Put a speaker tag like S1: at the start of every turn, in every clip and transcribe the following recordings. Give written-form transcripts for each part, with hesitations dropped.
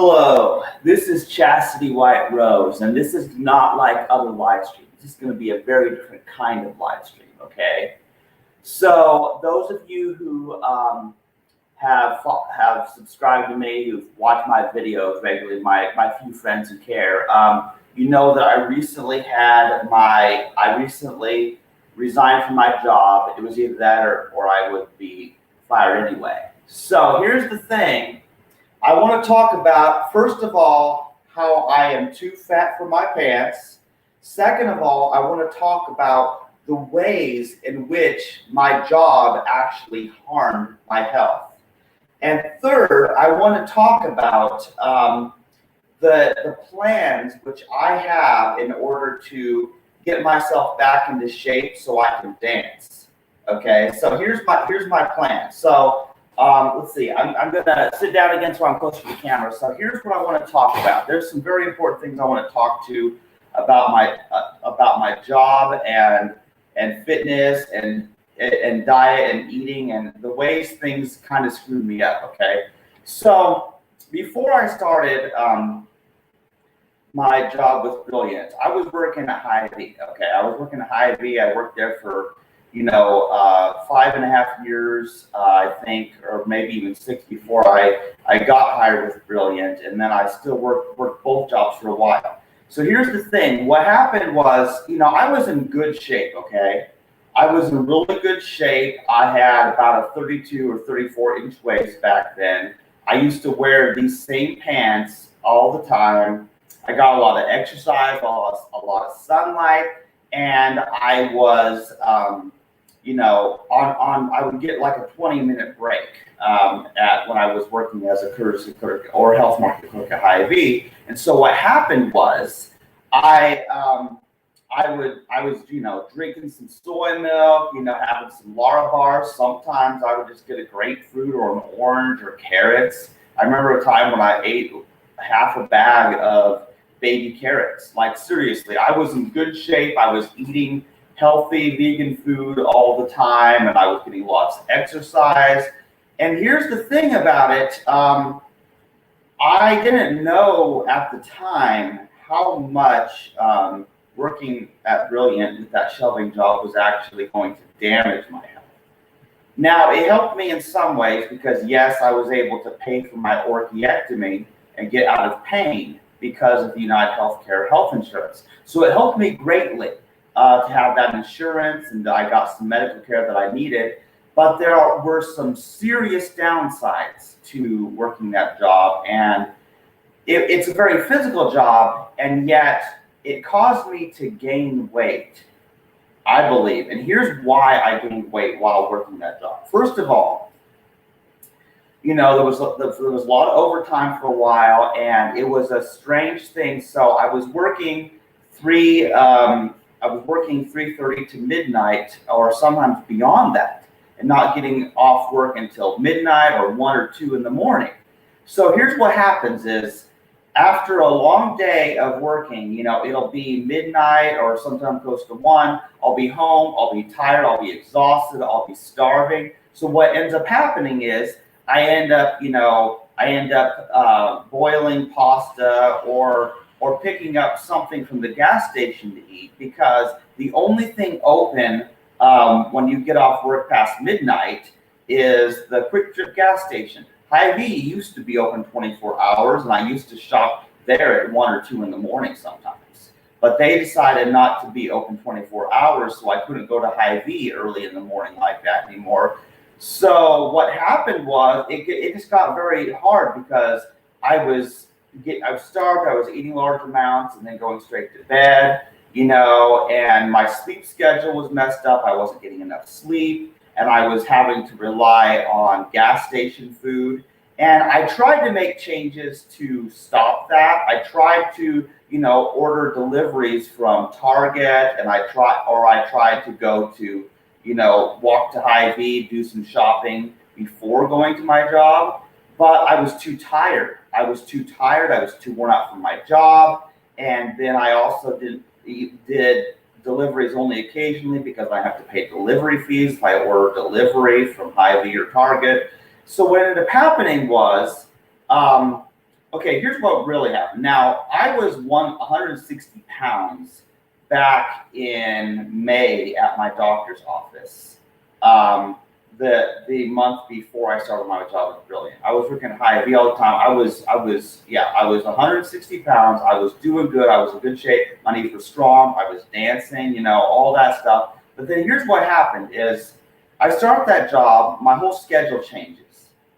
S1: Hello, this is Chastity White Rose, and this is not like other live streams. This is going to be a very different kind of live stream, okay? So those of you who have subscribed to me, who've watched my videos regularly, my few friends who care, you know that I recently resigned from my job. It was either that or I would be fired anyway. So here's the thing. I want to talk about, first of all, how I am too fat for my pants. Second of all, I want to talk about the ways in which my job actually harmed my health. And third, I want to talk about the plans which I have in order to get myself back into shape so I can dance. Okay, so here's my plan. So let's see, I'm gonna sit down again so I'm closer to the camera. So here's what I want to talk about. There's some very important things I want to talk to about my job and fitness and diet and eating and the ways things kind of screwed me up. Okay, so before I started my job with Brilliant, I was working at Hy-Vee. Okay, I was working at Hy-Vee. I worked there for 5.5 years, I think, or maybe even 6 before I got hired with Brilliant, and then I still worked both jobs for a while. So here's the thing. What happened was, I was in good shape, okay? I was in really good shape. I had about a 32 or 34-inch waist back then. I used to wear these same pants all the time. I got a lot of exercise, a lot of sunlight, and I was, I would get like a 20-minute break when I was working as a courtesy clerk or health market clerk at Hy-Vee. And so what happened was I was drinking some soy milk, having some Lara bars. Sometimes I would just get a grapefruit or an orange or carrots. I remember a time when I ate half a bag of baby carrots. Like, seriously, I was in good shape. I was eating healthy vegan food all the time, and I was getting lots of exercise. And here's the thing about it. I didn't know at the time how much working at Brilliant with that shelving job was actually going to damage my health. Now, it helped me in some ways because, yes, I was able to pay for my orchiectomy and get out of pain because of the United Healthcare health insurance. So it helped me greatly to have that insurance, and I got some medical care that I needed. But there were some serious downsides to working that job, and it's a very physical job, and yet it caused me to gain weight, I believe. And here's why I gained weight while working that job. First of all, there was a lot of overtime for a while, and it was a strange thing. So I was working 3:30 to midnight, or sometimes beyond that, and not getting off work until midnight or 1 or 2 in the morning. So here's what happens is, after a long day of working, it'll be midnight or sometimes close to 1. I'll be home, I'll be tired, I'll be exhausted, I'll be starving. So what ends up happening is I end up boiling pasta or picking up something from the gas station to eat, because the only thing open when you get off work past midnight is the quick trip gas station. Hy-Vee used to be open 24 hours, and I used to shop there at 1 or 2 in the morning sometimes. But they decided not to be open 24 hours, so I couldn't go to Hy-Vee early in the morning like that anymore. So what happened was it just got very hard because I was starved. I was eating large amounts and then going straight to bed, and my sleep schedule was messed up. I wasn't getting enough sleep, and I was having to rely on gas station food. And I tried to make changes to stop that. I tried to, order deliveries from Target, and I tried to go to, walk to Hy-Vee, do some shopping before going to my job. But I was too tired. I was too worn out from my job. And then I also did deliveries only occasionally because I have to pay delivery fees if I order delivery from Hy-Vee or Target. So what ended up happening was Okay, here's what really happened. Now, I was 160 pounds back in May at my doctor's office. The month before I started my job at Brilliant, I was working at Hy-Vee all the time. I was 160 pounds. I was doing good. I was in good shape. My knees were strong. I was dancing, all that stuff. But then here's what happened: is I start that job, my whole schedule changes.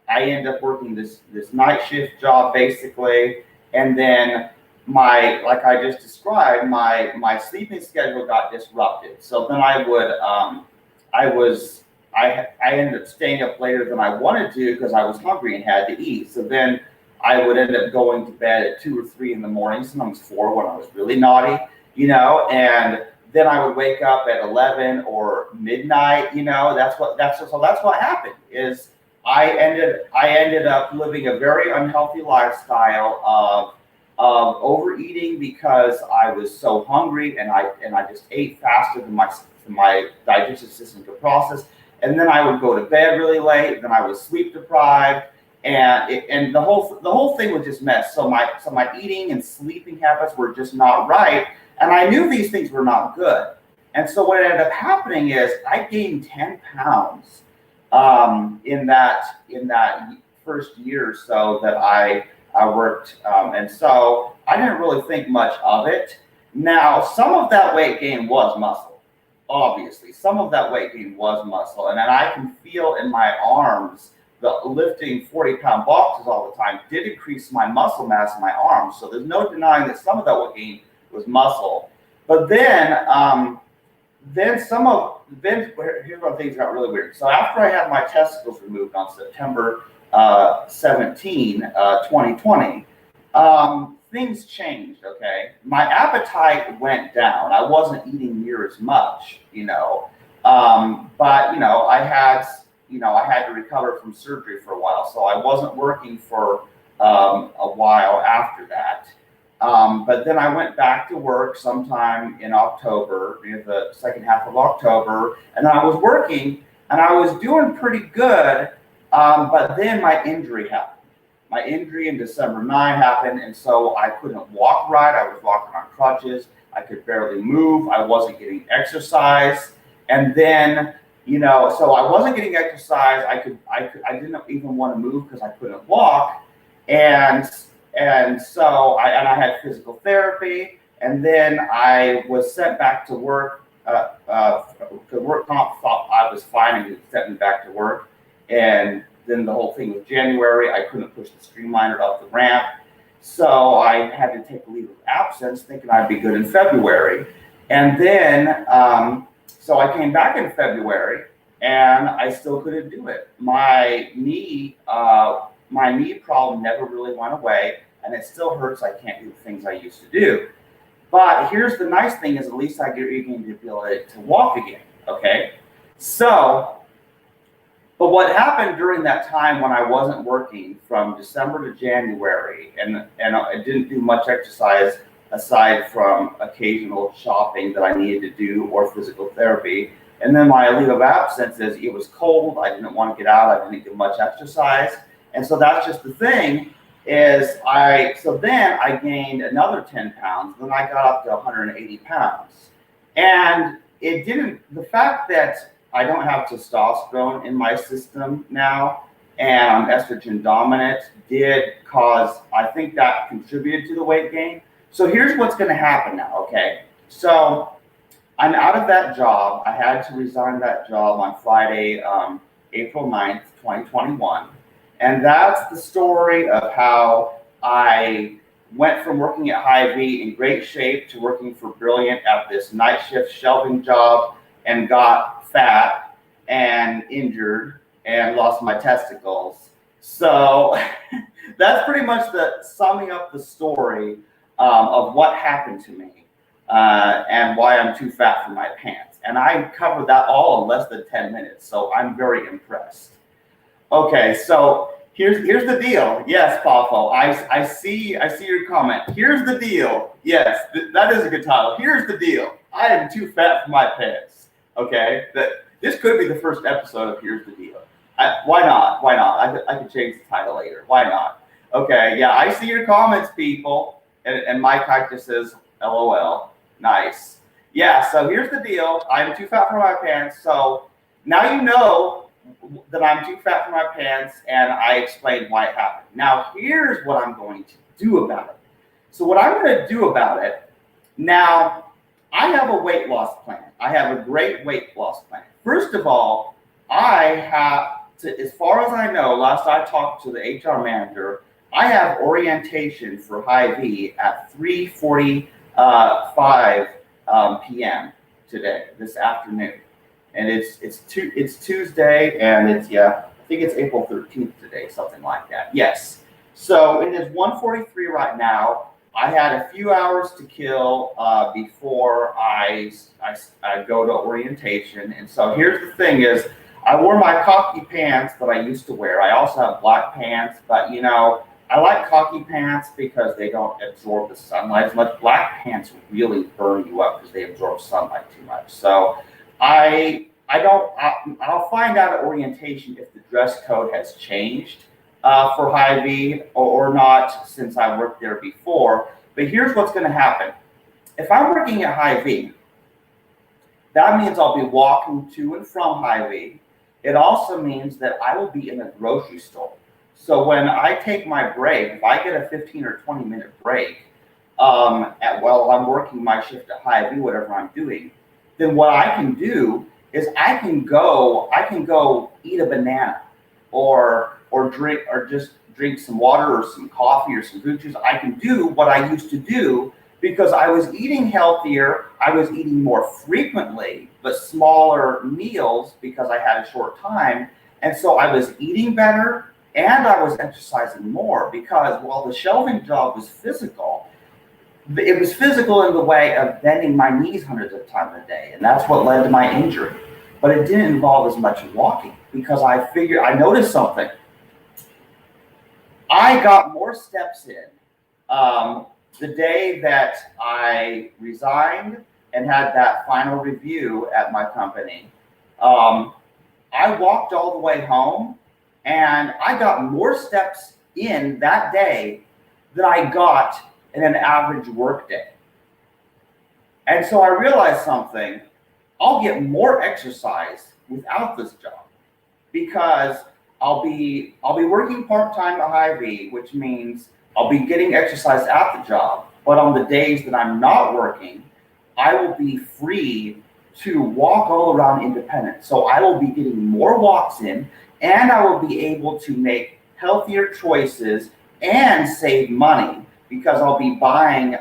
S1: I end up working this night shift job basically, and then like I just described, my sleeping schedule got disrupted. So then I ended up staying up later than I wanted to because I was hungry and had to eat. So then I would end up going to bed at 2 or 3 in the morning, sometimes 4 when I was really naughty, and then I would wake up at 11 or midnight, that's what happened is I ended up living a very unhealthy lifestyle of overeating because I was so hungry and I just ate faster than my digestive system could process. And then I would go to bed really late. Then I was sleep deprived, and the whole thing was just mess. So my eating and sleeping habits were just not right, and I knew these things were not good. And so what ended up happening is I gained 10 pounds in that first year or so that I worked, and so I didn't really think much of it. Now, some of that weight gain was muscle. Obviously, some of that weight gain was muscle, and then I can feel in my arms the lifting 40-pound boxes all the time did increase my muscle mass in my arms. So there's no denying that some of that weight gain was muscle. But then here's where things got really weird. So after I had my testicles removed on September 17, 2020, things changed, okay? My appetite went down. I wasn't eating near as much, but I had to recover from surgery for a while, so I wasn't working for a while after that. But then I went back to work sometime in October, near the second half of October, and then I was working and I was doing pretty good, but then my injury happened. My injury in December 9 happened, and so I couldn't walk right. I was walking on crutches. I could barely move. I wasn't getting exercise. And then, so I wasn't getting exercise. I didn't even want to move because I couldn't walk. And so I had physical therapy, and then I was sent back to work. The work comp thought I was fine and sent me back to work. And then the whole thing was January. I couldn't push the streamliner up the ramp. So I had to take a leave of absence thinking I'd be good in February. And then, so I came back in February and I still couldn't do it. My knee problem never really went away, and it still hurts. I can't do the things I used to do. But here's the nice thing is at least I get the ability to walk again, okay? But what happened during that time when I wasn't working from December to January, and I didn't do much exercise aside from occasional shopping that I needed to do or physical therapy, and then my leave of absence is it was cold, I didn't want to get out, I didn't get much exercise, and so that's just the thing is then I gained another 10 pounds, then I got up to 180 pounds, and the fact that I don't have testosterone in my system now, and I'm estrogen dominant, I think that contributed to the weight gain. So here's what's going to happen now, okay? So I'm out of that job. I had to resign that job on Friday, April 9th, 2021. And that's the story of how I went from working at Hy-Vee in great shape to working for Brilliant at this night shift shelving job and got fat and injured and lost my testicles. So that's pretty much the summing up the story of what happened to me and why I'm too fat for my pants. And I covered that all in less than 10 minutes, so I'm very impressed. Okay, so here's the deal. Yes, Pafo, I see your comment. Here's the deal. Yes, that is a good title. Here's the deal. I am too fat for my pants. Okay, this could be the first episode of Here's the Deal. Why not? I could change the title later. Why not? Okay, yeah, I see your comments, people. And Mike Hike just says, LOL. Nice. Yeah, so here's the deal. I'm too fat for my pants. So now you know that I'm too fat for my pants, and I explained why it happened. Now, here's what I'm going to do about it. So what I'm going to do about it, now, I have a weight loss plan. I have a great weight loss plan. First of all, I have to, as far as I know, last I talked to the HR manager, I have orientation for Hy-Vee at 3:45 p.m. today, this afternoon. And it's Tuesday, and I think it's April 13th today, something like that. Yes. So it is 1:43 right now. I had a few hours to kill before I go to orientation. And so here's the thing is, I wore my khaki pants that I used to wear. I also have black pants, but you know, I like khaki pants because they don't absorb the sunlight as much. Black pants really burn you up because they absorb sunlight too much. So I'll find out at orientation if the dress code has changed for Hy-Vee or not, since I worked there before. But here's what's going to happen. If I'm working at Hy-Vee, that means I'll be walking to and from Hy-Vee. It also means that I will be in a grocery store. So when I take my break, if I get a 15 or 20-minute break while I'm working my shift at Hy-Vee, whatever I'm doing, then what I can do is I can go eat a banana or just drink some water or some coffee or some fruit juice. I can do what I used to do because I was eating healthier. I was eating more frequently, but smaller meals because I had a short time. And so I was eating better and I was exercising more, because while the shelving job was physical, it was physical in the way of bending my knees hundreds of times a day. And that's what led to my injury. But it didn't involve as much walking, because I noticed something. I got more steps in the day that I resigned and had that final review at my company. I walked all the way home, and I got more steps in that day than I got in an average work day. And so I realized something. I'll get more exercise without this job, because I'll be working part-time at Hy-Vee, which means I'll be getting exercise at the job. But on the days that I'm not working, I will be free to walk all around independent. So I will be getting more walks in, and I will be able to make healthier choices and save money, because I'll be buying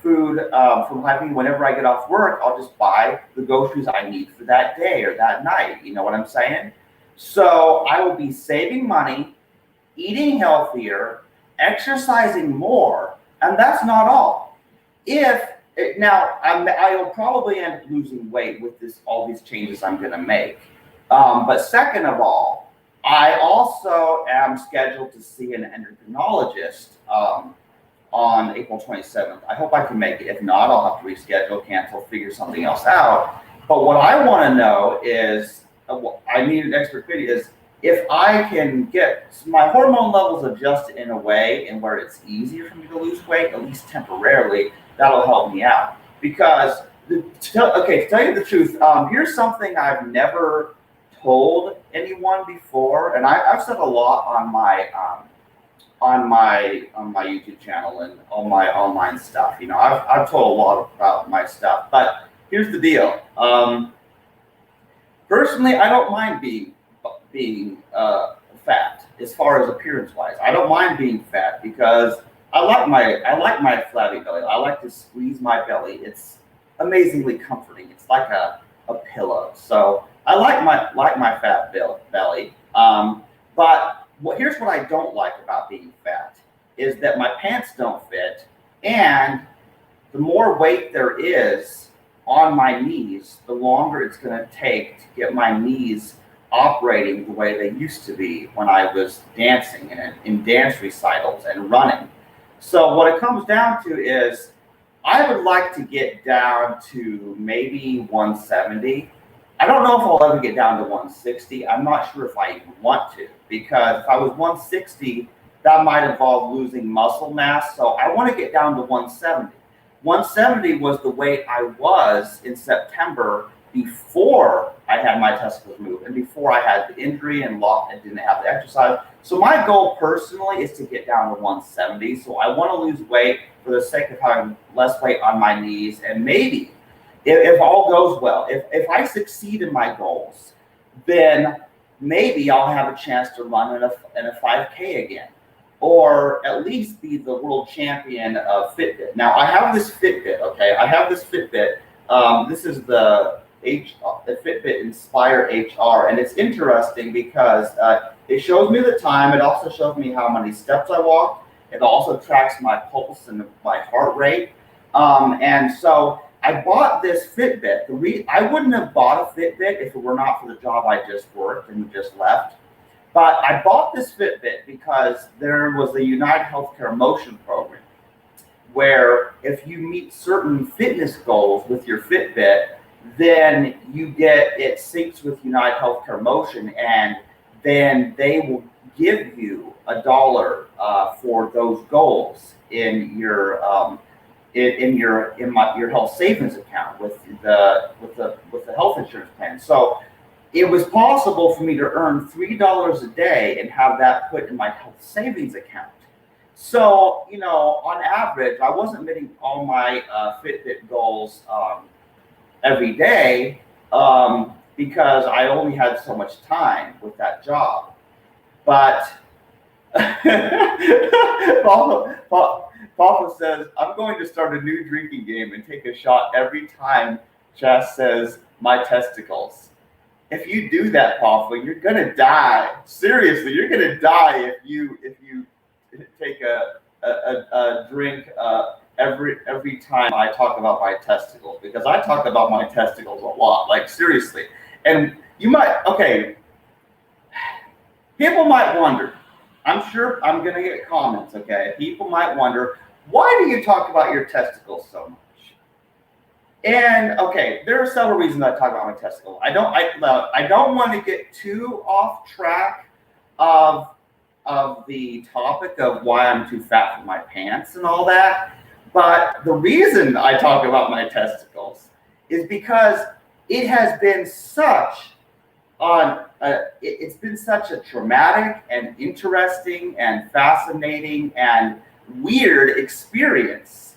S1: food from Hy-Vee. Whenever I get off work, I'll just buy the groceries I need for that day or that night. You know what I'm saying? So I will be saving money, eating healthier, exercising more, and that's not all. I'll probably end up losing weight with all these changes I'm going to make. But second of all, I also am scheduled to see an endocrinologist on April 27th. I hope I can make it. If not, I'll have to reschedule, cancel, figure something else out. But what I want to know is, I need an expert opinion, is if I can get my hormone levels adjusted in a way and where it's easier for me to lose weight, at least temporarily, that'll help me out. Because, to tell you the truth, here's something I've never told anyone before, and I've said a lot on my YouTube channel and all my online stuff. You know, I've told a lot about my stuff, but here's the deal. Personally, I don't mind being fat as far as appearance wise. I don't mind being fat because I like my flabby belly. I like to squeeze my belly. It's amazingly comforting. It's like a pillow. So I like my fat belly. But here's what I don't like about being fat is that my pants don't fit, and the more weight there is on my knees, the longer it's going to take to get my knees operating the way they used to be when I was dancing and in dance recitals and running. So what it comes down to is I would like to get down to maybe 170. I don't know if I'll ever get down to 160. I'm not sure if I even want to, because if I was 160, that might involve losing muscle mass. So I want to get down to 170. 170 was the weight I was in September before I had my testicles moved and before I had the injury and didn't have the exercise. So my goal personally is to get down to 170. So I want to lose weight for the sake of having less weight on my knees. And maybe if all goes well, if I succeed in my goals, then maybe I'll have a chance to run in a 5K again, or at least be the world champion of Fitbit. Now I have this Fitbit, okay? I have this Fitbit. This is the Fitbit Inspire HR, and it's interesting because it shows me the time. It also shows me how many steps I walked. It also tracks my pulse and my heart rate. And so I bought this Fitbit. I wouldn't have bought a Fitbit if it were not for the job I just worked and just left. But I bought this Fitbit because there was a United Healthcare Motion program where if you meet certain fitness goals with your Fitbit, then it syncs with United Healthcare Motion, and then they will give you $1 for those goals in your your health savings account with the health insurance plan. So it was possible for me to earn $3 a day and have that put in my health savings account. So, on average, I wasn't meeting all my Fitbit goals every day because I only had so much time with that job. But Papa says, I'm going to start a new drinking game and take a shot every time Chas says my testicles. If you do that, Papa, you're gonna die. Seriously, you're gonna die if you take a drink every time I talk about my testicles, because I talk about my testicles a lot, like seriously. And you might, people might wonder, I'm sure I'm gonna get comments, okay? People might wonder, why do you talk about your testicles so much? And there are several reasons I talk about my testicles. I don't want to get too off track of the topic of why I'm too fat for my pants and all that. But the reason I talk about my testicles is because it has been it's been such a traumatic and interesting and fascinating and weird experience.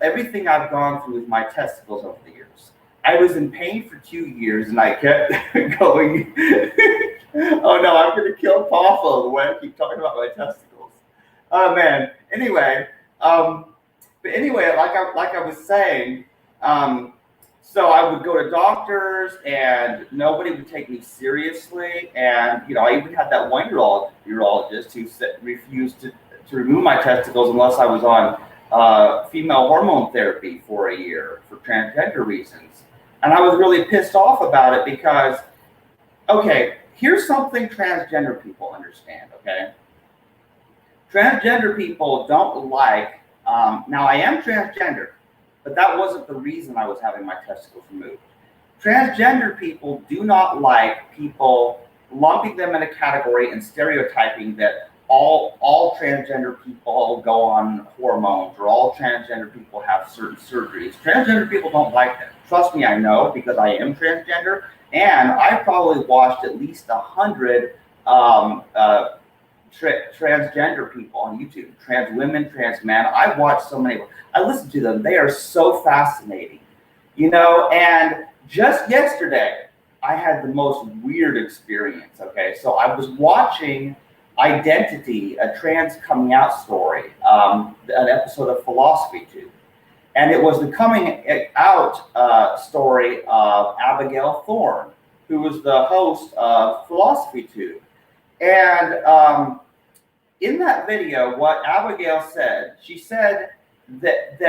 S1: Everything I've gone through with my testicles over the years. I was in pain for 2 years and I kept going, oh no, I'm going to kill Papa the way I keep talking about my testicles. Oh man. Anyway, like I was saying, so I would go to doctors and nobody would take me seriously. And, I even had that one urologist who refused to remove my testicles unless I was on female hormone therapy for a year for transgender reasons. And I was really pissed off about it because, here's something transgender people understand, Transgender people don't like, now I am transgender, but that wasn't the reason I was having my testicles removed. Transgender people do not like people lumping them in a category and stereotyping that all transgender people go on hormones or all transgender people have certain surgeries. Transgender people don't like that. Trust me, I know, because I am transgender, and I probably watched at least 100 transgender people on YouTube, trans women, trans men. I've watched so many. I listen to them. They are so fascinating, and just yesterday, I had the most weird experience, So I was watching Identity, a trans coming out story, an episode of Philosophy Tube. And it was the coming out story of Abigail Thorne, who was the host of Philosophy Tube. And in that video, what Abigail said, she said that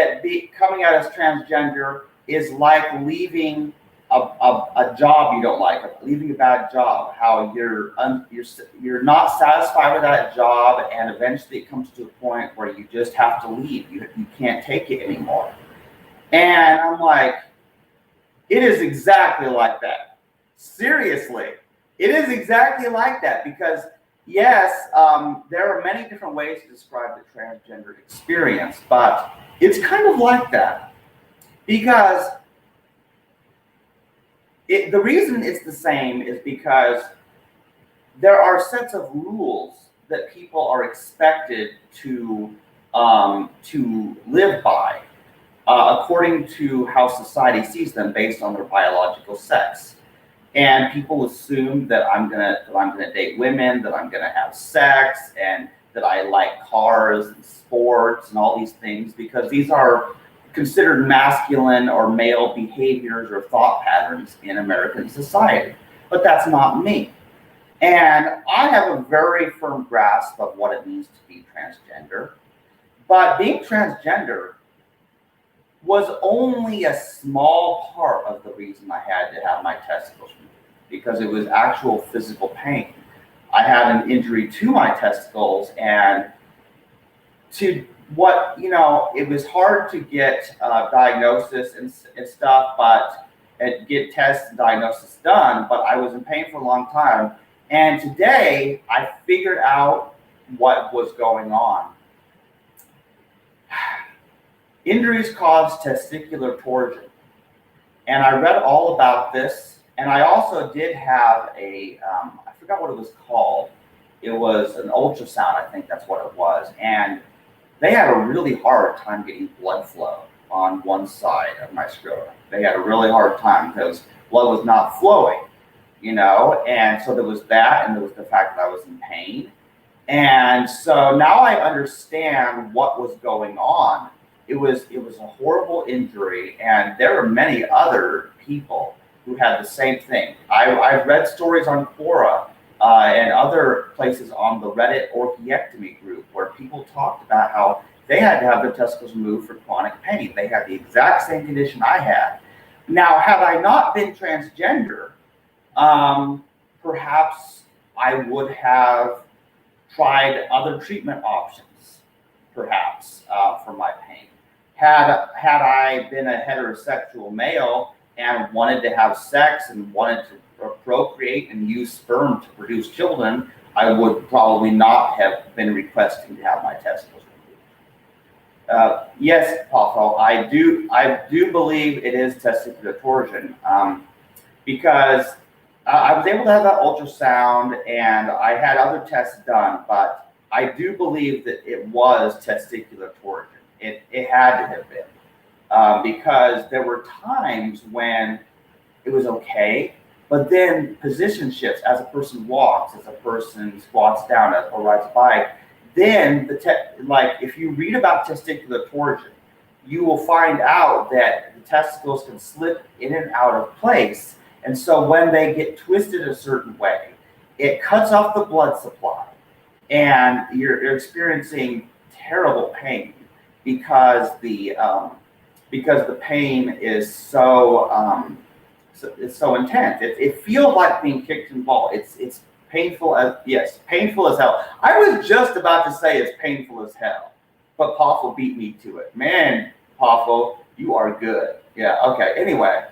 S1: coming out as transgender is like leaving a job you don't like, leaving a bad job, how you're not satisfied with that job, and eventually it comes to a point where you just have to leave. You can't take it anymore. And I'm like, it is exactly like that. Seriously, it is exactly like that, because yes, there are many different ways to describe the transgender experience, but it's kind of like that because the reason it's the same is because there are sets of rules that people are expected to live by according to how society sees them based on their biological sex. And people assume that I'm gonna date women, that I'm gonna have sex, and that I like cars and sports and all these things because these are considered masculine or male behaviors or thought patterns in American society. But that's not me. And I have a very firm grasp of what it means to be transgender. But being transgender was only a small part of the reason I had to have my testicles removed, because it was actual physical pain. I had an injury to my testicles, and it was hard to get diagnosis and stuff, but get tests and diagnosis done, but I was in pain for a long time. And today I figured out what was going on. Injuries cause testicular torsion. And I read all about this. And I also did have I forgot what it was called. It was an ultrasound, I think that's what it was. And they had a really hard time getting blood flow on one side of my scrotum. They had a really hard time because blood was not flowing, and so there was that, and there was the fact that I was in pain. And so now I understand what was going on. It was a horrible injury, and there are many other people who had the same thing. I've read stories on Quora and other places on the Reddit orchiectomy group where people talked about how they had to have their testicles removed for chronic pain. They had the exact same condition I had. Now, had I not been transgender, perhaps I would have tried other treatment options, perhaps, for my pain. Had I been a heterosexual male and wanted to have sex and wanted to procreate and use sperm to produce children, I would probably not have been requesting to have my testicles removed. Yes, Paul, I do believe it is testicular torsion because I was able to have that ultrasound and I had other tests done, but I do believe that it was testicular torsion. It had to have been because there were times when it was okay, but then position shifts as a person walks, as a person squats down or rides a bike. Then if you read about testicular torsion, you will find out that the testicles can slip in and out of place. And so when they get twisted a certain way, it cuts off the blood supply, and you're experiencing terrible pain because the pain is so it's so intense. It feels like being kicked in the ball. It's painful painful as hell. I was just about to say it's painful as hell, but Poffel beat me to it. Man, Poffel, you are good. Yeah. Okay. Anyway.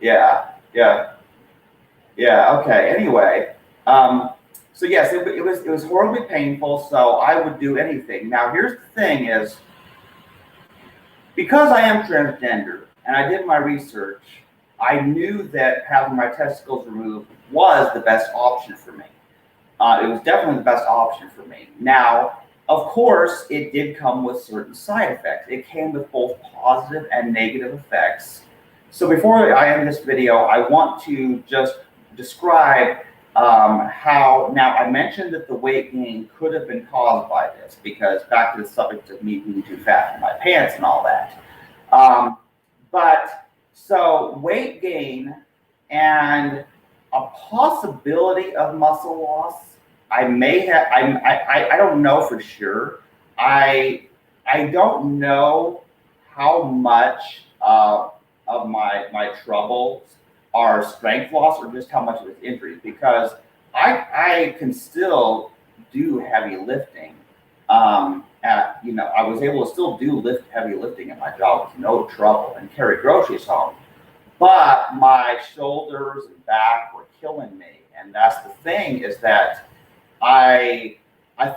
S1: Yeah. Okay. Anyway. So yes, it was horribly painful. So I would do anything. Now here's the thing: is because I am transgender and I did my research, I knew that having my testicles removed was the best option for me. It was definitely the best option for me. Now, of course, it did come with certain side effects. It came with both positive and negative effects. So before I end this video, I want to just describe how, now I mentioned that the weight gain could have been caused by this, because back to the subject of me being too fat in my pants and all that. So weight gain and a possibility of muscle loss, I may have, I don't know for sure. I don't know how much of my troubles are strength loss or just how much of it's injuries, because I can still do heavy lifting. I was able to still do heavy lifting at my job with no trouble and carry groceries home. But my shoulders and back were killing me. And that's the thing, is that I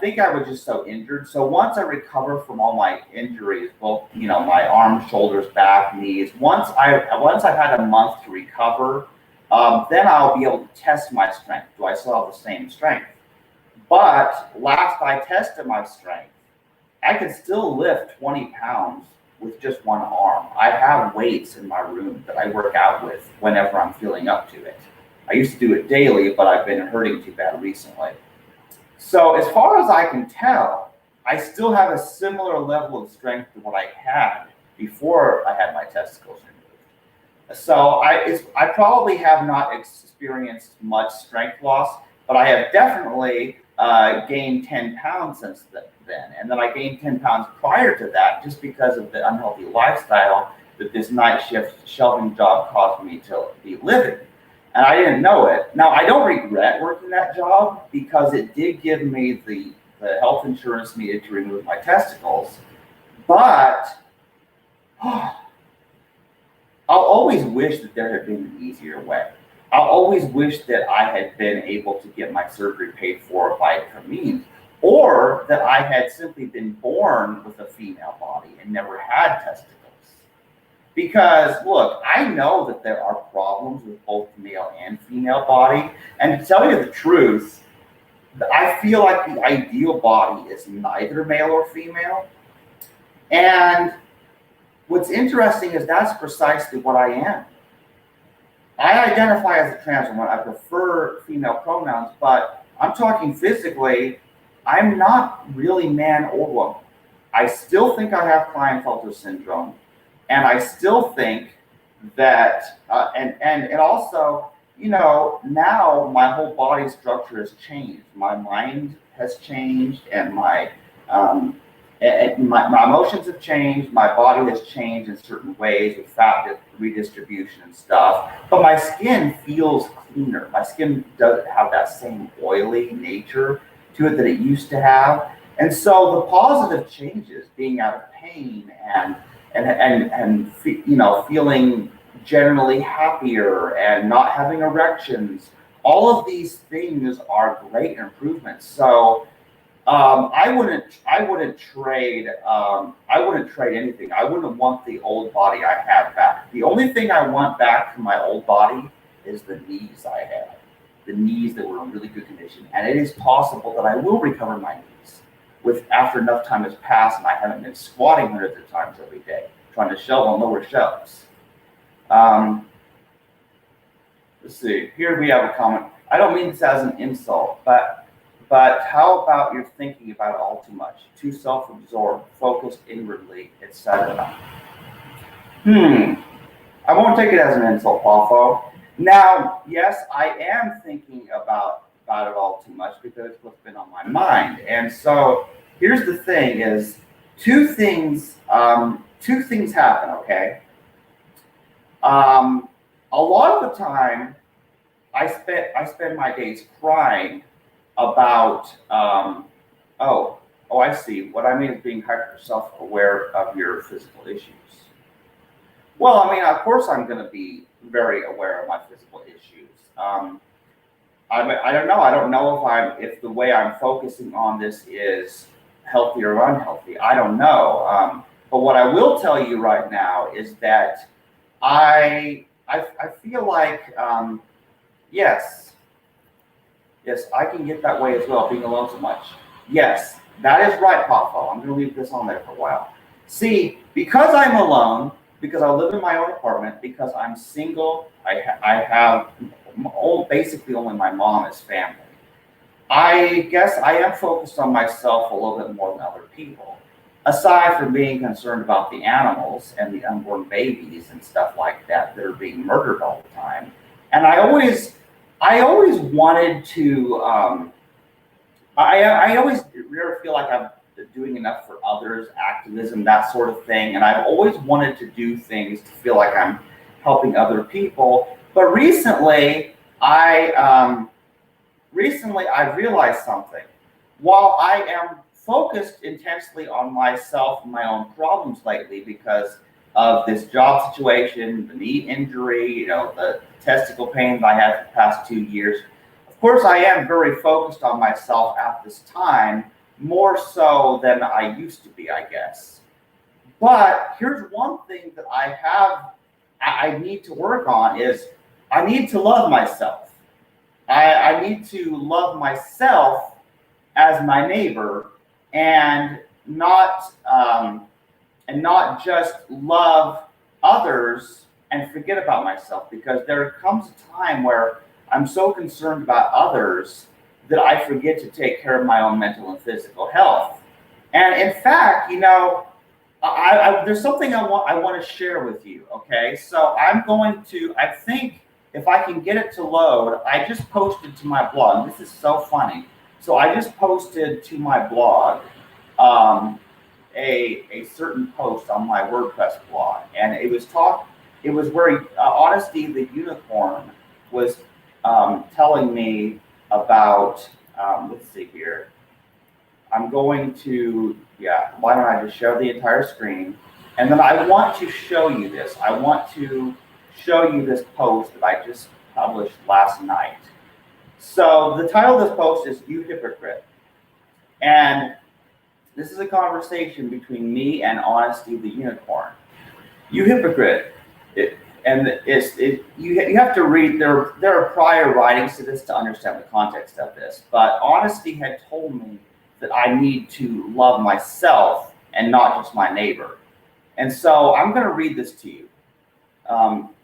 S1: think I was just so injured. So once I recover from all my injuries, both my arms, shoulders, back, knees. Once I've had a month to recover, then I'll be able to test my strength. Do I still have the same strength? But last I tested my strength, I can still lift 20 pounds with just one arm. I have weights in my room that I work out with whenever I'm feeling up to it. I used to do it daily, but I've been hurting too bad recently. So as far as I can tell, I still have a similar level of strength to what I had before I had my testicles removed. So I probably have not experienced much strength loss, but I have definitely gained 10 pounds since then. And then I gained 10 pounds prior to that just because of the unhealthy lifestyle that this night shift shelving job caused me to be living. And I didn't know it. Now, I don't regret working that job because it did give me the health insurance needed to remove my testicles. But I'll always wish that there had been an easier way. I'll always wish that I had been able to get my surgery paid for by different means, or that I had simply been born with a female body and never had testicles. Because look, I know that there are problems with both male and female body, and to tell you the truth, I feel like the ideal body is neither male or female. And what's interesting is that's precisely what I am. I identify as a trans woman. I prefer female pronouns, but I'm talking physically, I'm not really man or woman. I still think I have Klinefelter syndrome, and I still think that, and also, now my whole body structure has changed. My mind has changed, and my emotions have changed. My body has changed in certain ways with fat redistribution and stuff. But my skin feels cleaner. My skin doesn't have that same oily nature to it that it used to have. And so the positive changes, being out of pain and feeling generally happier and not having erections, all of these things are great improvements. So I wouldn't trade anything. I wouldn't want the old body I had back. The only thing I want back from my old body is the knees I had, the knees that were in really good condition. And it is possible that I will recover my knees after enough time has passed and I haven't been squatting hundreds of times every day trying to shelve on lower shelves. Let's see. Here we have a comment. I don't mean this as an insult, but how about you're thinking about it all too much, too self-absorbed, focused inwardly, etc. I won't take it as an insult, Paulfo. Now, yes, I am thinking about it all too much because it's what's been on my mind. And so here's the thing: is two things happen. Okay. A lot of the time, I spend my days crying about, I see. What I mean is being hyper self-aware of your physical issues. Well, I mean, of course I'm going to be very aware of my physical issues. I don't know. I don't know if the way I'm focusing on this is healthy or unhealthy. I don't know. But what I will tell you right now is that I feel like, yes, I can get that way as well, being alone so much. Yes, that is right, Papa. I'm going to leave this on there for a while. See, because I'm alone, because I live in my own apartment, because I'm single, I have basically only my mom as family. I guess I am focused on myself a little bit more than other people, aside from being concerned about the animals and the unborn babies and stuff like that are being murdered all the time. And I always wanted to, I always really feel like I'm doing enough for others, activism, that sort of thing. And I've always wanted to do things to feel like I'm helping other people. But recently I realized something. While I am focused intensely on myself and my own problems lately because of this job situation, the knee injury, the testicle pain that I had for the past 2 years. Of Of course, I am very focused on myself at this time, more so than I used to be, I guess. But here's one thing that I need to work on is I need to love myself. I need to love myself as my neighbor, and not just love others and forget about myself, because there comes a time where I'm so concerned about others that I forget to take care of my own mental and physical health. And in fact, there's something I want to share with you. Okay, so I think if I can get it to load, I just posted to my blog. This is so funny. So I just posted to my blog a certain post on my WordPress blog, and it was where Honesty the Unicorn was telling me about. Let's see here. I'm going to, why don't I just share the entire screen? And then I want to show you this. I want to show you this post that I just published last night. So the title of this post is "You Hypocrite." And this is a conversation between me and Honesty the Unicorn. You hypocrite. You have to read, there are prior writings to this to understand the context of this, but Honesty had told me that I need to love myself and not just my neighbor. And so I'm going to read this to you.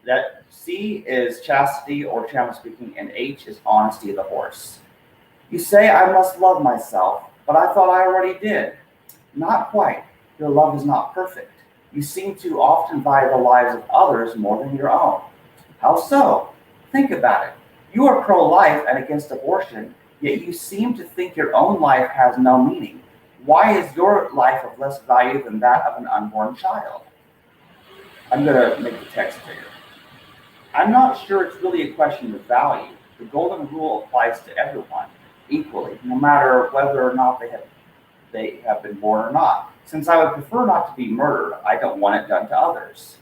S1: That C is chastity or channel speaking, and H is honesty of the horse. You say I must love myself, but I thought I already did. Not quite. Your love is not perfect. You seem to often value the lives of others more than your own. How so? Think about it. You are pro-life and against abortion, yet you seem to think your own life has no meaning. Why is your life of less value than that of an unborn child? I'm going to make the text bigger. I'm not sure it's really a question of value. The golden rule applies to everyone equally, no matter whether or not they have been born or not. Since I would prefer not to be murdered, I don't want it done to others.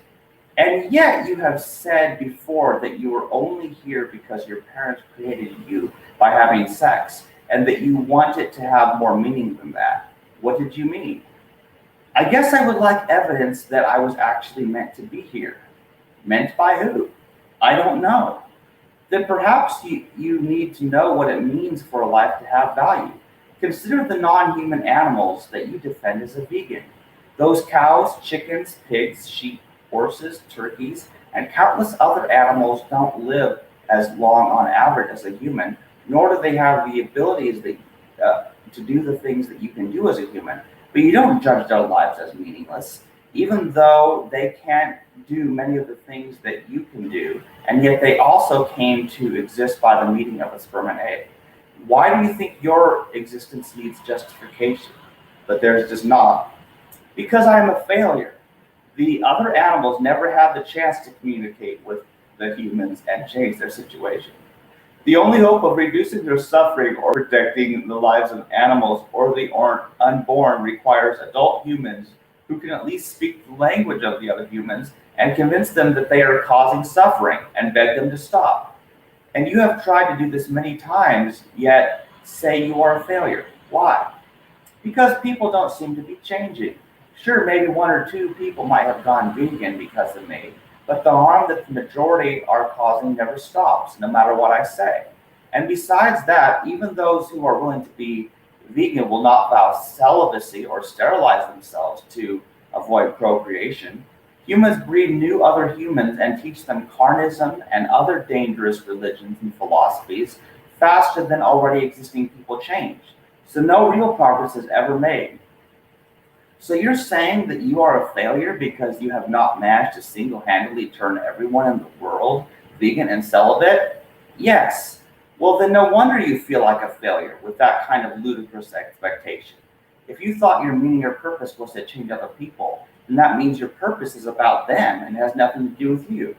S1: And yet you have said before that you were only here because your parents created you by having sex, and that you want it to have more meaning than that. What did you mean? I guess I would like evidence that I was actually meant to be here. Meant by who? I don't know. Then perhaps you need to know what it means for a life to have value. Consider the non-human animals that you defend as a vegan. Those cows, chickens, pigs, sheep, horses, turkeys, and countless other animals don't live as long on average as a human, nor do they have the abilities to do the things that you can do as a human. But you don't judge their lives as meaningless, even though they can't do many of the things that you can do, and yet they also came to exist by the meeting of a sperm and egg. Why do you think your existence needs justification, but theirs does not? Because I am a failure. The other animals never had the chance to communicate with the humans and change their situation. The only hope of reducing their suffering or protecting the lives of animals or the unborn requires adult humans who can at least speak the language of the other humans and convince them that they are causing suffering and beg them to stop. And you have tried to do this many times, yet say you are a failure. Why? Because people don't seem to be changing. Sure, maybe one or two people might have gone vegan because of me, but the harm that the majority are causing never stops, no matter what I say. And besides that, even those who are willing to be vegan will not vow celibacy or sterilize themselves to avoid procreation. Humans breed new other humans and teach them carnism and other dangerous religions and philosophies faster than already existing people change. So no real progress is ever made. So you're saying that you are a failure because you have not managed to single-handedly turn everyone in the world vegan and celibate? Yes. Well, then no wonder you feel like a failure with that kind of ludicrous expectation. If you thought your meaning or purpose was to change other people, then that means your purpose is about them and has nothing to do with you.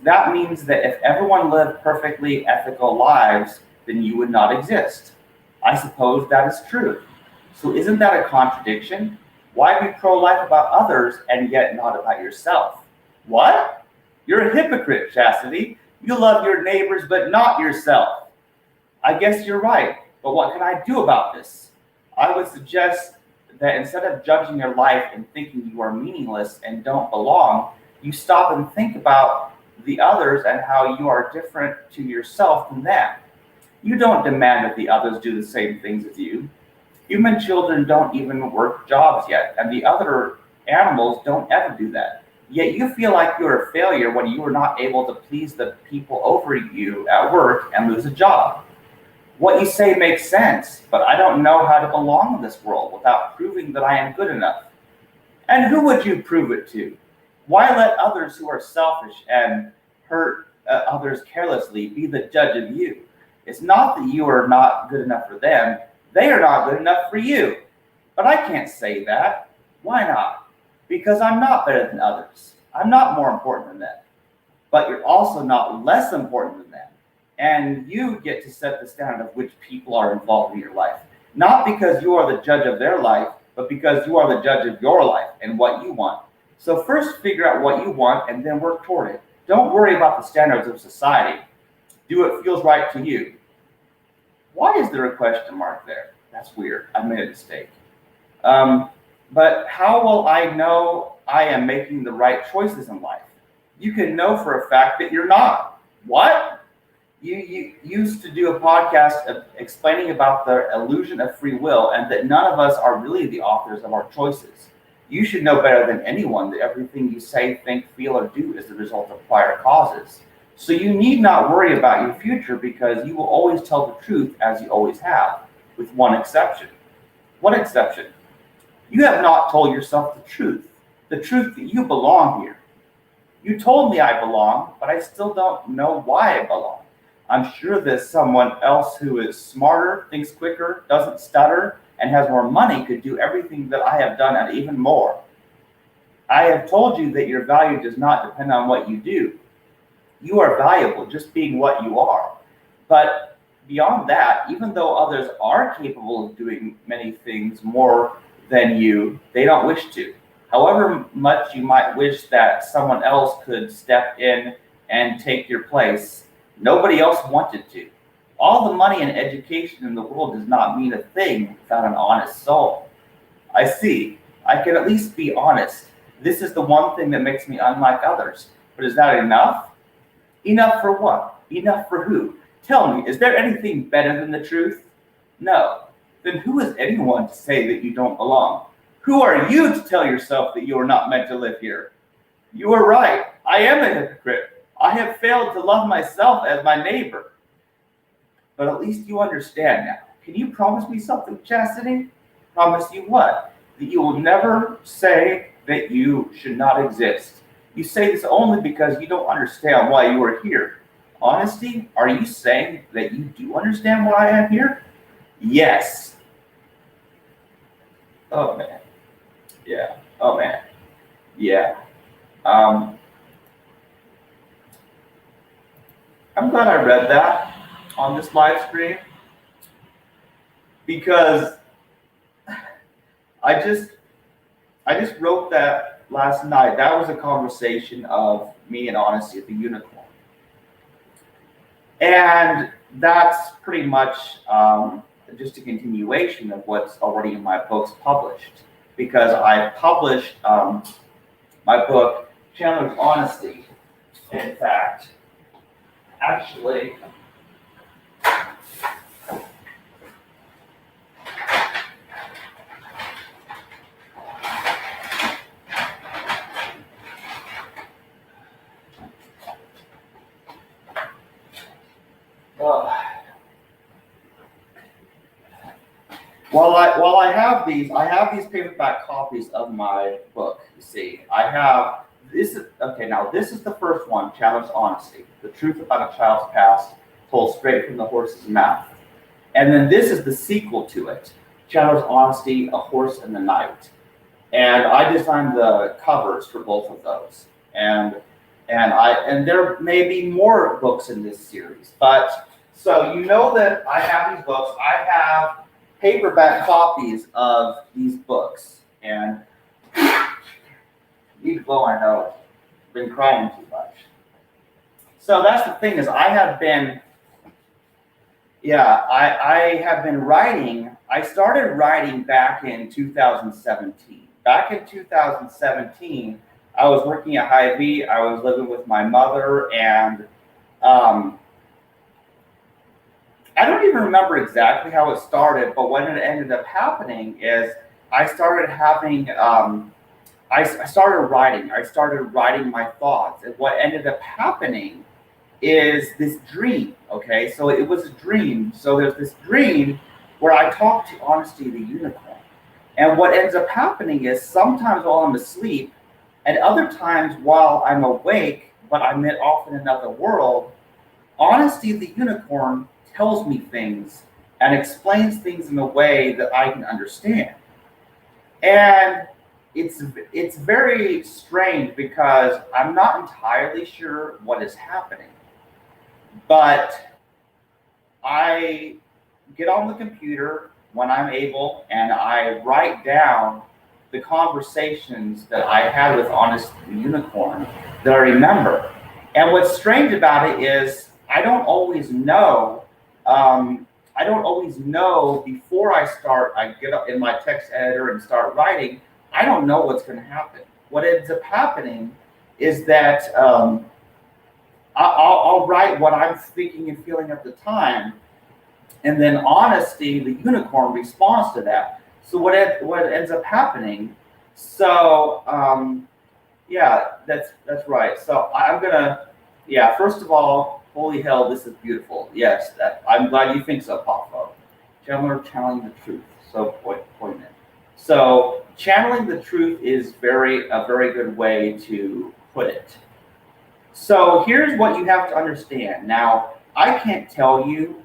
S1: That means that if everyone lived perfectly ethical lives, then you would not exist. I suppose that is true. So isn't that a contradiction? Why be pro-life about others and yet not about yourself? What? You're a hypocrite, Chastity. You love your neighbors but not yourself. I guess you're right, but what can I do about this? I would suggest that instead of judging your life and thinking you are meaningless and don't belong, you stop and think about the others and how you are different to yourself than them. You don't demand that the others do the same things as you. Human children don't even work jobs yet, and the other animals don't ever do that. Yet you feel like you're a failure when you are not able to please the people over you at work and lose a job. What you say makes sense, but I don't know how to belong in this world without proving that I am good enough. And who would you prove it to? Why let others who are selfish and hurt others carelessly be the judge of you? It's not that you are not good enough for them, they are not good enough for you. But I can't say that. Why not? Because I'm not better than others. I'm not more important than them. But you're also not less important than them. And you get to set the standard of which people are involved in your life. Not because you are the judge of their life, but because you are the judge of your life and what you want. So first figure out what you want and then work toward it. Don't worry about the standards of society. Do what feels right to you. Why is there a question mark there? That's weird. I made a mistake. But how will I know I am making the right choices in life? You can know for a fact that you're not. What? You used to do a podcast explaining about the illusion of free will and that none of us are really the authors of our choices. You should know better than anyone that everything you say, think, feel, or do is the result of prior causes. So you need not worry about your future because you will always tell the truth as you always have, with one exception. What exception? You have not told yourself the truth that you belong here. You told me I belong, but I still don't know why I belong. I'm sure that someone else who is smarter, thinks quicker, doesn't stutter, and has more money could do everything that I have done and even more. I have told you that your value does not depend on what you do. You are valuable just being what you are. But beyond that, even though others are capable of doing many things more than you, they don't wish to. However much you might wish that someone else could step in and take your place, nobody else wanted to. All the money and education in the world does not mean a thing without an honest soul. I see. I can at least be honest. This is the one thing that makes me unlike others. But is that enough? Enough for what? Enough for who? Tell me, is there anything better than the truth? No. Then who is anyone to say that you don't belong? Who are you to tell yourself that you are not meant to live here? You are right. I am a hypocrite. I have failed to love myself as my neighbor. But at least you understand now. Can you promise me something, Chastity? Promise you what? That you will never say that you should not exist. You say this only because you don't understand why you are here. Honesty? Are you saying that you do understand why I am here? Yes. Oh man. Yeah. Oh man. Yeah. I'm glad I read that on this live stream because I just wrote that last night. That was a conversation of me and Honesty at the Unicorn. And that's pretty much just a continuation of what's already in my books published. Because I published my book, Chandler's Honesty. In fact, actually, while I have these paperback copies of my book. You see, I have this is okay. Now this is the first one, Chandler's Honesty: The Truth About a Child's Past, Told Straight from the Horse's Mouth. And then this is the sequel to it, Chandler's Honesty: A Horse in the Night. And I designed the covers for both of those. And there may be more books in this series, but so you know that I have these books. I have paperback copies of these books, and need to blow my nose. Been crying too much. So that's the thing is I have been Yeah, I have been writing. I started writing back in 2017. Back in 2017, I was working at Hy-Vee. I was living with my mother, and um, I don't even remember exactly how it started, but what it ended up happening is I started having, I started writing. I started writing my thoughts, and what ended up happening is this dream. Okay, so it was a dream. So there's this dream where I talk to Honesty the unicorn, and what ends up happening is sometimes while I'm asleep, and other times while I'm awake, but I'm off in another world, Honesty the unicorn tells me things and explains things in a way that I can understand. And it's very strange because I'm not entirely sure what is happening. But I get on the computer when I'm able and I write down the conversations that I had with Honest the Unicorn that I remember. And what's strange about it is I don't always know. I don't always know before I start. I get up in my text editor and start writing. I don't know what's going to happen. What ends up happening is that I'll write what I'm thinking and feeling at the time, and then Honesty, the unicorn, responds to that. So what ends up happening? So yeah, that's right. So I'm gonna, yeah. First of all, holy hell, this is beautiful. Yes, I'm glad you think so, Papa. Chandler channeling the truth. So poignant. So channeling the truth is a very good way to put it. So here's what you have to understand. Now, I can't tell you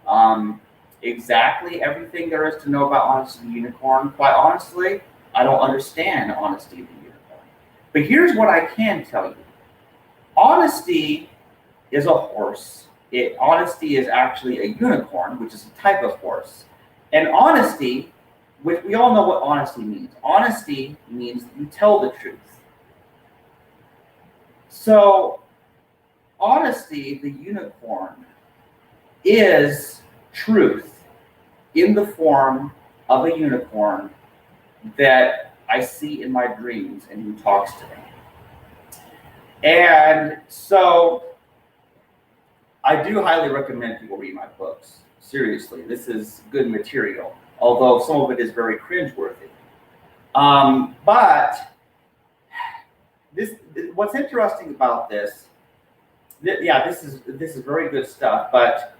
S1: exactly everything there is to know about Honesty the Unicorn. Quite honestly, I don't understand Honesty the Unicorn. But here's what I can tell you. Honesty is a horse. Honesty is actually a unicorn, which is a type of horse. And honesty, which we all know what honesty means. Honesty means you tell the truth. So Honesty, the unicorn, is truth in the form of a unicorn that I see in my dreams and who talks to me. And so I do highly recommend people read my books. Seriously, this is good material, although some of it is very cringeworthy. But what's interesting about this, yeah, this is very good stuff. But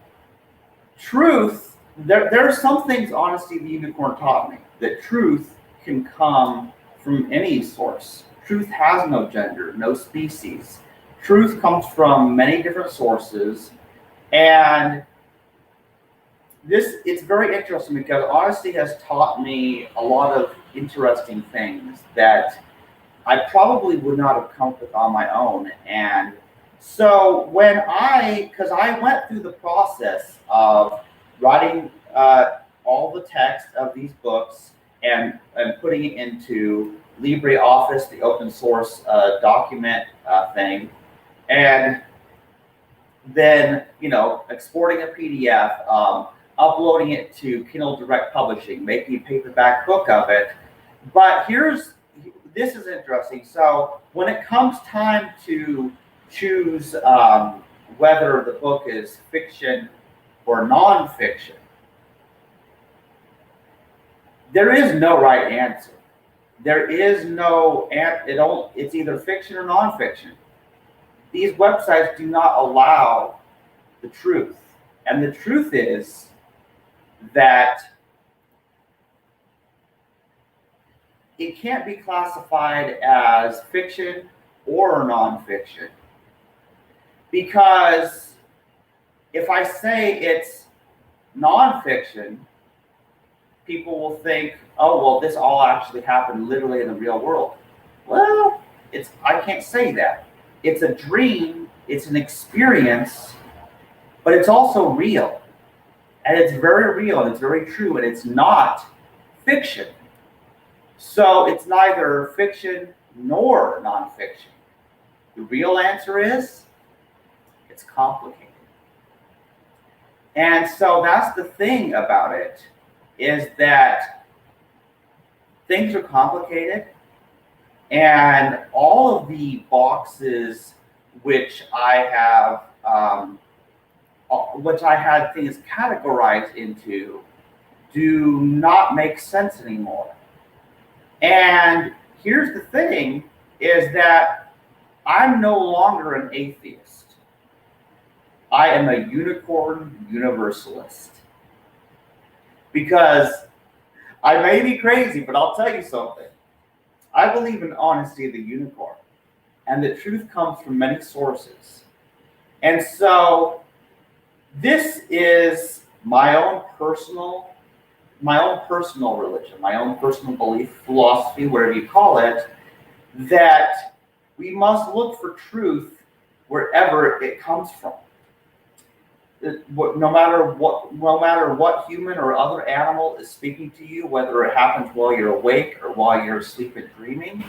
S1: truth, there are some things Honesty the Unicorn taught me, that truth can come from any source. Truth has no gender, no species. Truth comes from many different sources, and it's very interesting because Honesty has taught me a lot of interesting things that I probably would not have come up with on my own. And so because I went through the process of writing all the text of these books and putting it into LibreOffice, the open source document thing, and then exporting a PDF, uploading it to Kindle Direct Publishing, making a paperback book of it. But this is interesting. So when it comes time to choose whether the book is fiction or nonfiction, there is no right answer. There is no it's either fiction or nonfiction. These websites do not allow the truth. And the truth is that it can't be classified as fiction or nonfiction. Because if I say it's nonfiction, people will think, oh, well, this all actually happened literally in the real world. Well, I can't say that. It's a dream, it's an experience, but it's also real. And it's very real, and it's very true, and it's not fiction. So it's neither fiction nor nonfiction. The real answer is, it's complicated. And so that's the thing about it, is that things are complicated, and all of the boxes which I have, which I had things categorized into, do not make sense anymore. And here's the thing, is that I'm no longer an atheist. I am a unicorn universalist. Because I may be crazy, but I'll tell you something. I believe in honesty of the unicorn, and that truth comes from many sources. And so this is my own personal religion, my own personal belief, philosophy, whatever you call it, that we must look for truth wherever it comes from. No matter what human or other animal is speaking to you, whether it happens while you're awake or while you're asleep and dreaming,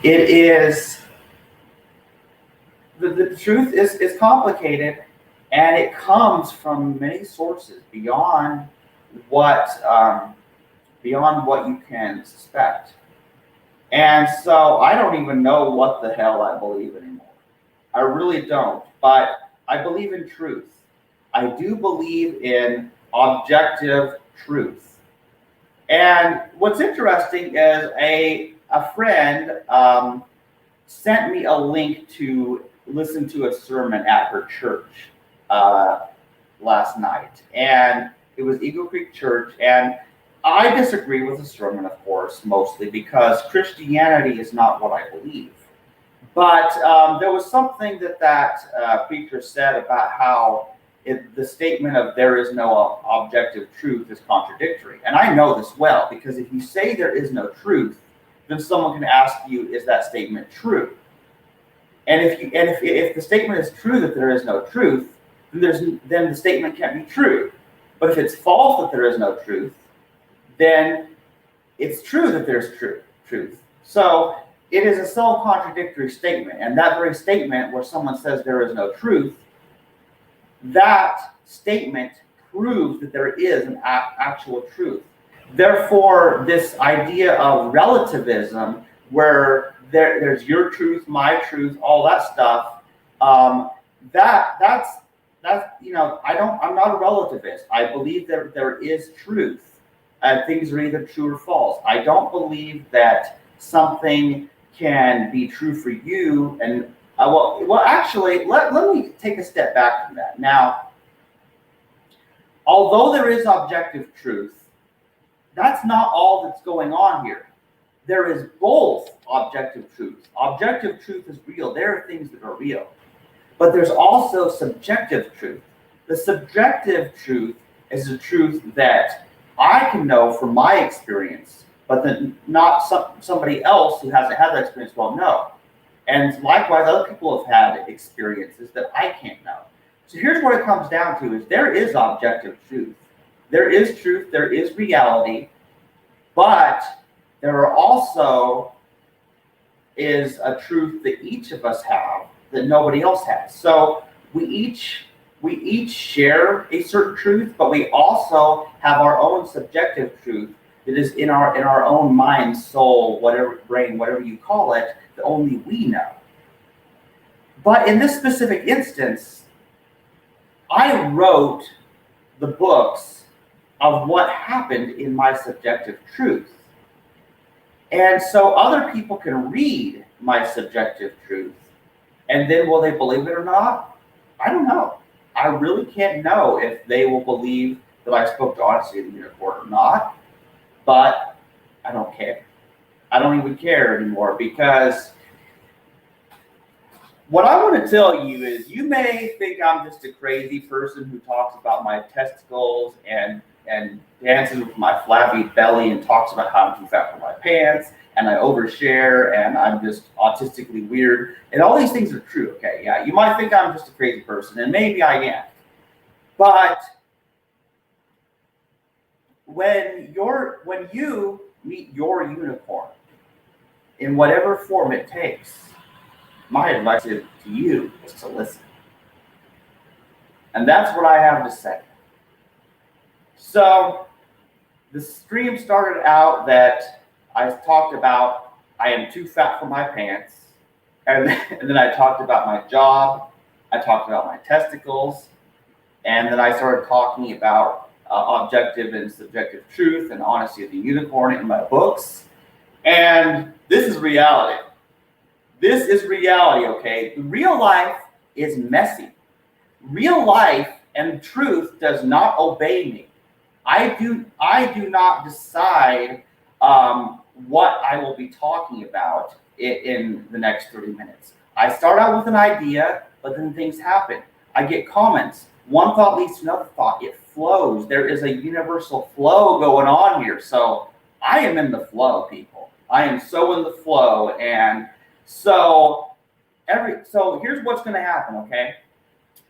S1: it is the truth is complicated, and it comes from many sources beyond what you can suspect. And so I don't even know what the hell I believe anymore. I really don't. But I believe in truth. I do believe in objective truth. And what's interesting is a friend sent me a link to listen to a sermon at her church last night. And it was Eagle Creek Church. And I disagree with the sermon, of course, mostly because Christianity is not what I believe. But there was something that preacher said about how the statement of there is no objective truth is contradictory. And I know this well, because if you say there is no truth, then someone can ask you, is that statement true? And if the statement is true that there is no truth, then the statement can't be true. But if it's false that there is no truth, then it's true that there's truth. So it is a self-contradictory statement. And that very statement where someone says there is no truth, that statement proves that there is an actual truth. Therefore, this idea of relativism, where there's your truth, my truth, all that stuff, that's I'm not a relativist. I believe that there is truth. Things are either true or false. I don't believe that something can be true for you and actually, let me take a step back from that. Now, although there is objective truth, that's not all that's going on here. There is both objective truth. Objective truth is real. There are things that are real. But there's also subjective truth. The subjective truth is the truth that I can know from my experience, but then not somebody else who hasn't had that experience will know. And likewise, other people have had experiences that I can't know. So here's what it comes down to, is there is objective truth. There is truth, there is reality, but there are also is a truth that each of us have that nobody else has. So we each share a certain truth, but we also have our own subjective truth that is in our own mind, soul, whatever, brain, whatever you call it, that only we know. But in this specific instance, I wrote the books of what happened in my subjective truth. And so other people can read my subjective truth, and then will they believe it or not? I don't know. I really can't know if they will believe that I spoke to honesty of the unicorn or not, but I don't care. I don't even care anymore, because what I want to tell you is, you may think I'm just a crazy person who talks about my testicles and dances with my flabby belly and talks about how I'm too fat for my pants and I overshare and I'm just autistically weird, and all these things are true. Okay, yeah, you might think I'm just a crazy person, and maybe I am, but when you meet your unicorn, in whatever form it takes, my advice to you is to listen. And that's what I have to say. So the stream started out that I talked about I am too fat for my pants. And then I talked about my job. I talked about my testicles. And then I started talking about objective and subjective truth and honesty of the unicorn in my books. And this is reality. This is reality, okay? Real life is messy. Real life and truth does not obey me. I do not decide what I will be talking about in the next 30 minutes. I start out with an idea, but then things happen. I get comments. One thought leads to another thought. It flows. There is a universal flow going on here. So I am in the flow, people. I am so in the flow. And so here's what's going to happen, okay?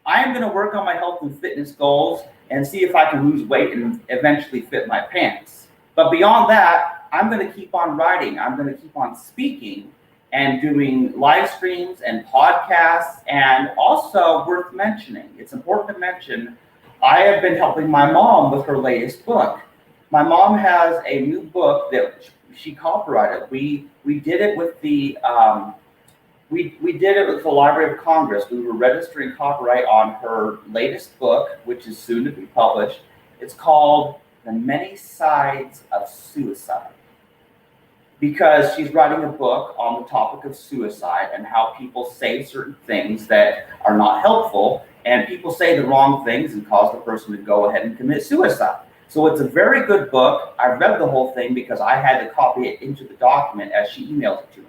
S1: I am going to work on my health and fitness goals and see if I can lose weight and eventually fit my pants. But beyond that, I'm going to keep on writing. I'm going to keep on speaking and doing live streams and podcasts. And also worth mentioning, it's important to mention, I have been helping my mom with her latest book. My mom has a new book that she copyrighted. We did it with the we did it with the Library of Congress. We were registering copyright on her latest book, which is soon to be published. It's called The Many Sides of Suicide, because she's writing a book on the topic of suicide and how people say certain things that are not helpful, and people say the wrong things and cause the person to go ahead and commit suicide. So it's a very good book. I read the whole thing because I had to copy it into the document as she emailed it to me.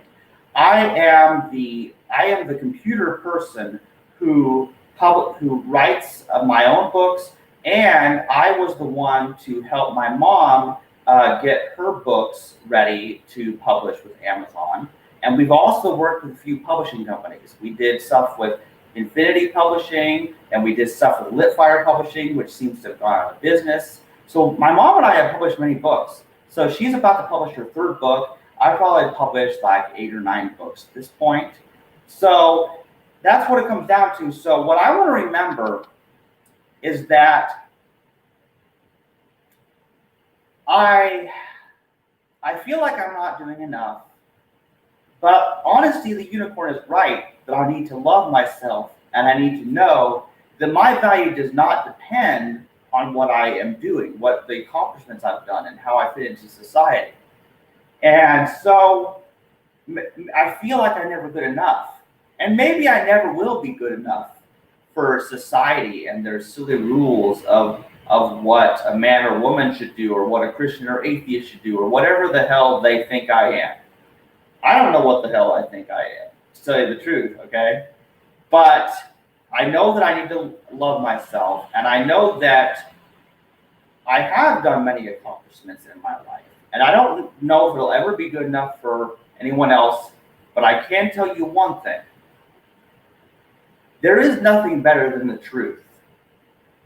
S1: I am the computer person who writes my own books, and I was the one to help my mom get her books ready to publish with Amazon. And we've also worked with a few publishing companies. We did stuff with Infinity Publishing, and we did stuff with Litfire Publishing, which seems to have gone out of business. So my mom and I have published many books. So she's about to publish her third book. I probably published like 8 or 9 books at this point. So that's what it comes down to. So what I want to remember is that I feel like I'm not doing enough. But honesty, the unicorn is right, that I need to love myself, and I need to know that my value does not depend on what I am doing, what the accomplishments I've done, and how I fit into society. And so I feel like I'm never good enough. And maybe I never will be good enough for society and their silly rules of what a man or woman should do, or what a Christian or atheist should do, or whatever the hell they think I am. I don't know what the hell I think I am, to tell you the truth, okay? But I know that I need to love myself, and I know that I have done many accomplishments in my life. And I don't know if it'll ever be good enough for anyone else, but I can tell you one thing. There is nothing better than the truth.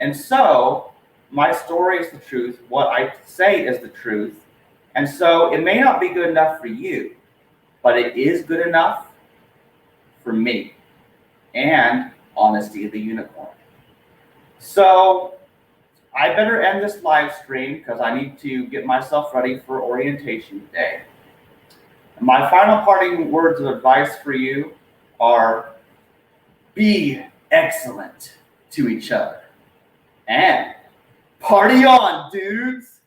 S1: And so my story is the truth. What I say is the truth. And so it may not be good enough for you, but it is good enough for me. And honesty of the unicorn. So I better end this live stream because I need to get myself ready for orientation today. My final parting words of advice for you are: be excellent to each other. And party on, dudes!